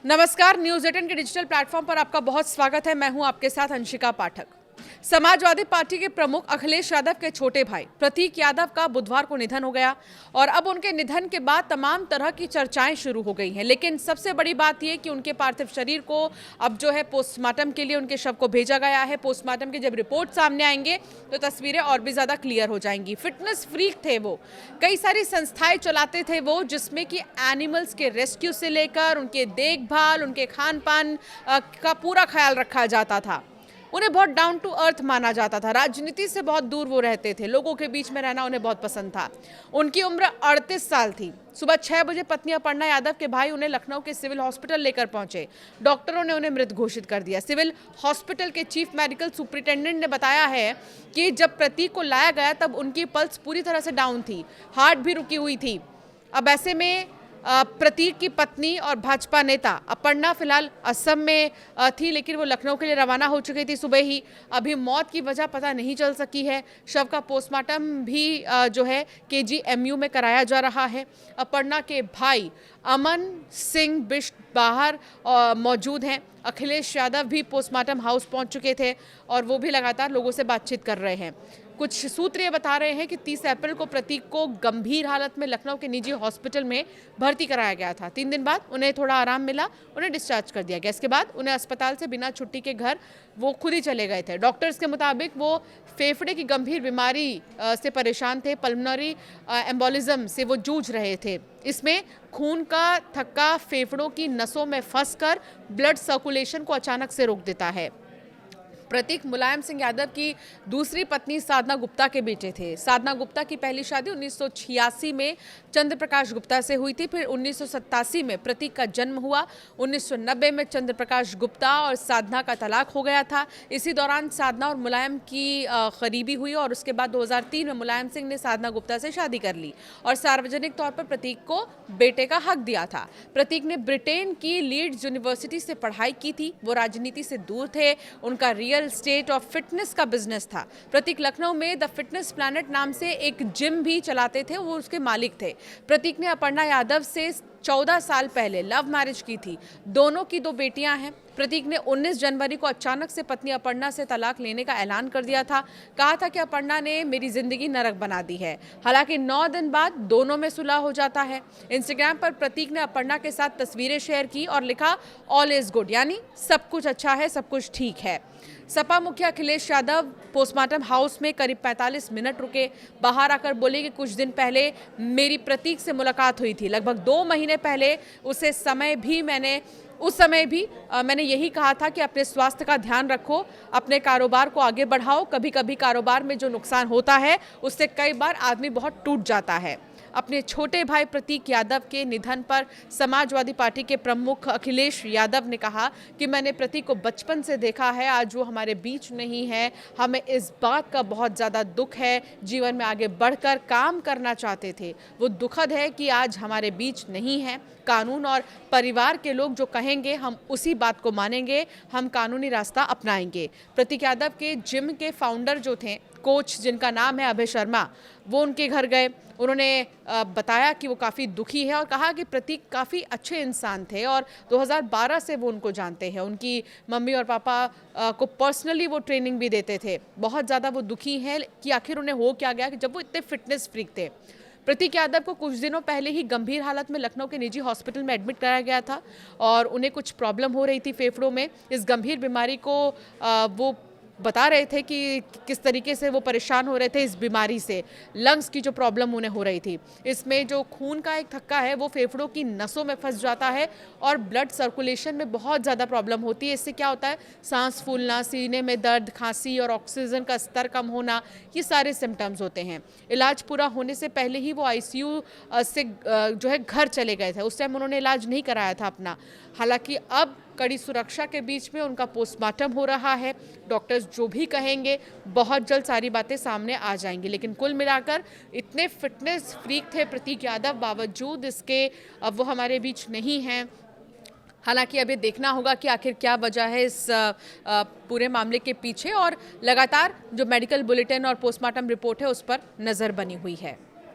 नमस्कार, न्यूज़ 18 के digital platform पर आपका बहुत स्वागत है। मैं हूं आपके साथ अंशिका पाठक। समाजवादी पार्टी के प्रमुख अखिलेश यादव के छोटे भाई प्रतीक यादव का बुधवार को निधन हो गया और अब उनके निधन के बाद तमाम तरह की चर्चाएं शुरू हो गई हैं। लेकिन सबसे बड़ी बात यह कि उनके पार्थिव शरीर को अब जो है पोस्टमार्टम के लिए उनके शव को भेजा गया है। पोस्टमार्टम की जब रिपोर्ट सामने आएंगे तो तस्वीरें और भी ज्यादा क्लियर हो जाएंगी। फिटनेस फ्रीक थे वो, कई सारी संस्थाएं चलाते थे वो, जिसमें कि एनिमल्स के रेस्क्यू से लेकर उनके देखभाल, उनके खान पान का पूरा ख्याल रखा जाता था। उन्हें बहुत डाउन टू अर्थ माना जाता था। राजनीति से बहुत दूर वो रहते थे, लोगों के बीच में रहना उन्हें बहुत पसंद था। उनकी उम्र 38 साल थी। सुबह 6 बजे पत्नी अपर्णा यादव के भाई उन्हें लखनऊ के सिविल हॉस्पिटल लेकर पहुंचे। डॉक्टरों ने उन्हें मृत घोषित कर दिया। सिविल हॉस्पिटल के चीफ मेडिकल सुपरिटेंडेंट ने बताया है कि जब प्रतीक को लाया गया तब उनकी पल्स पूरी तरह से डाउन थी, हार्ट भी रुकी हुई थी। अब ऐसे में प्रतीक की पत्नी और भाजपा नेता अपर्णा फिलहाल असम में थी, लेकिन वो लखनऊ के लिए रवाना हो चुकी थी सुबह ही। अभी मौत की वजह पता नहीं चल सकी है। शव का पोस्टमार्टम भी जो है KGMU में कराया जा रहा है। अपर्णा के भाई अमन सिंह बिष्ट बाहर मौजूद हैं। अखिलेश यादव भी पोस्टमार्टम हाउस पहुंच चुके थे और वो भी लगातार लोगों से बातचीत कर रहे हैं। कुछ सूत्र ये बता रहे हैं कि 30 अप्रैल को प्रतीक को गंभीर हालत में लखनऊ के निजी हॉस्पिटल में भर्ती कराया गया था। 3 दिन बाद उन्हें थोड़ा आराम मिला, उन्हें डिस्चार्ज कर दिया गया। इसके बाद उन्हें अस्पताल से बिना छुट्टी के घर वो खुद ही चले गए थे। डॉक्टर्स के मुताबिक वो फेफड़े की गंभीर बीमारी से परेशान थे। पल्मोनरी एम्बोलिज्म से वो जूझ रहे थे। इसमें खून का थक्का फेफड़ों की नसों में फंसकर ब्लड सर्कुलेशन को अचानक से रोक देता है। प्रतीक मुलायम सिंह यादव की दूसरी पत्नी साधना गुप्ता के बेटे थे। साधना गुप्ता की पहली शादी 1986 में चंद्र प्रकाश गुप्ता से हुई थी। फिर 1987 में प्रतीक का जन्म हुआ। 1990 में चंद्र प्रकाश गुप्ता और साधना का तलाक हो गया था। इसी दौरान साधना और मुलायम की करीबी हुई और उसके बाद 2003 में मुलायम सिंह ने साधना गुप्ता से शादी कर ली और सार्वजनिक तौर पर प्रतीक को बेटे का हक दिया था। प्रतीक ने ब्रिटेन की लीड्स यूनिवर्सिटी से पढ़ाई की थी। वो राजनीति से दूर थे। उनका रियल स्टेट ऑफ फिटनेस का बिजनेस था। प्रतीक लखनऊ में द फिटनेस प्लैनेट नाम से एक जिम भी चलाते थे, वो उसके मालिक थे। प्रतीक ने अपर्णा यादव से 14 साल पहले लव मैरिज की थी। दोनों की 2 बेटियां हैं। प्रतीक ने 19 जनवरी को अचानक से पत्नी अपर्णा से तलाक लेने का ऐलान कर दिया था। कहा था कि अपर्णा ने मेरी जिंदगी नरक बना दी है। हालांकि 9 दिन बाद दोनों में सुलह हो जाता है। इंस्टाग्राम पर प्रतीक ने अपर्णा के साथ तस्वीरें शेयर की और लिखा ऑल इज गुड, यानी सब कुछ अच्छा है, सब कुछ ठीक है। सपा मुखिया अखिलेश यादव पोस्टमार्टम हाउस में करीब 45 मिनट रुके। बाहर आकर बोले कि कुछ दिन पहले मेरी प्रतीक से मुलाकात हुई थी, लगभग 2 महीने पहले। उस समय भी मैंने यही कहा था कि अपने स्वास्थ्य का ध्यान रखो, अपने कारोबार को आगे बढ़ाओ। कभी कभी कारोबार में जो नुकसान होता है उससे कई बार आदमी बहुत टूट जाता है। अपने छोटे भाई प्रतीक यादव के निधन पर समाजवादी पार्टी के प्रमुख अखिलेश यादव ने कहा कि मैंने प्रतीक को बचपन से देखा है, आज वो हमारे बीच नहीं है। हमें इस बात का बहुत ज़्यादा दुख है। जीवन में आगे बढ़कर काम करना चाहते थे, वो दुखद है कि आज हमारे बीच नहीं है। कानून और परिवार के लोग जो कहेंगे हम उसी बात को मानेंगे, हम कानूनी रास्ता अपनाएंगे। प्रतीक यादव के जिम के फाउंडर जो थे, कोच जिनका नाम है अभय शर्मा, वो उनके घर गए। उन्होंने बताया कि वो काफ़ी दुखी है और कहा कि प्रतीक काफ़ी अच्छे इंसान थे और 2012 से वो उनको जानते हैं। उनकी मम्मी और पापा को पर्सनली वो ट्रेनिंग भी देते थे। बहुत ज़्यादा वो दुखी हैं कि आखिर उन्हें हो क्या गया कि जब वो इतने फिटनेस फ्रीक थे। प्रतीक यादव को कुछ दिनों पहले ही गंभीर हालत में लखनऊ के निजी हॉस्पिटल में एडमिट कराया गया था और उन्हें कुछ प्रॉब्लम हो रही थी फेफड़ों में। इस गंभीर बीमारी को वो बता रहे थे कि किस तरीके से वो परेशान हो रहे थे इस बीमारी से। लंग्स की जो प्रॉब्लम उन्हें हो रही थी, इसमें जो खून का एक थक्का है वो फेफड़ों की नसों में फंस जाता है और ब्लड सर्कुलेशन में बहुत ज़्यादा प्रॉब्लम होती है। इससे क्या होता है, सांस फूलना, सीने में दर्द, खांसी और ऑक्सीजन का स्तर कम होना, ये सारे सिम्टम्स होते हैं। इलाज पूरा होने से पहले ही वो ICU से जो है घर चले गए थे। उस टाइम उन्होंने इलाज नहीं कराया था अपना। हालांकि अब कड़ी सुरक्षा के बीच में उनका पोस्टमार्टम हो रहा है। डॉक्टर्स जो भी कहेंगे बहुत जल्द सारी बातें सामने आ जाएंगी। लेकिन कुल मिलाकर इतने फिटनेस फ्रीक थे प्रतीक यादव, बावजूद इसके अब वो हमारे बीच नहीं हैं। हालांकि अब ये देखना होगा कि आखिर क्या वजह है इस पूरे मामले के पीछे और लगातार जो मेडिकल बुलेटिन और पोस्टमार्टम रिपोर्ट है उस पर नज़र बनी हुई है।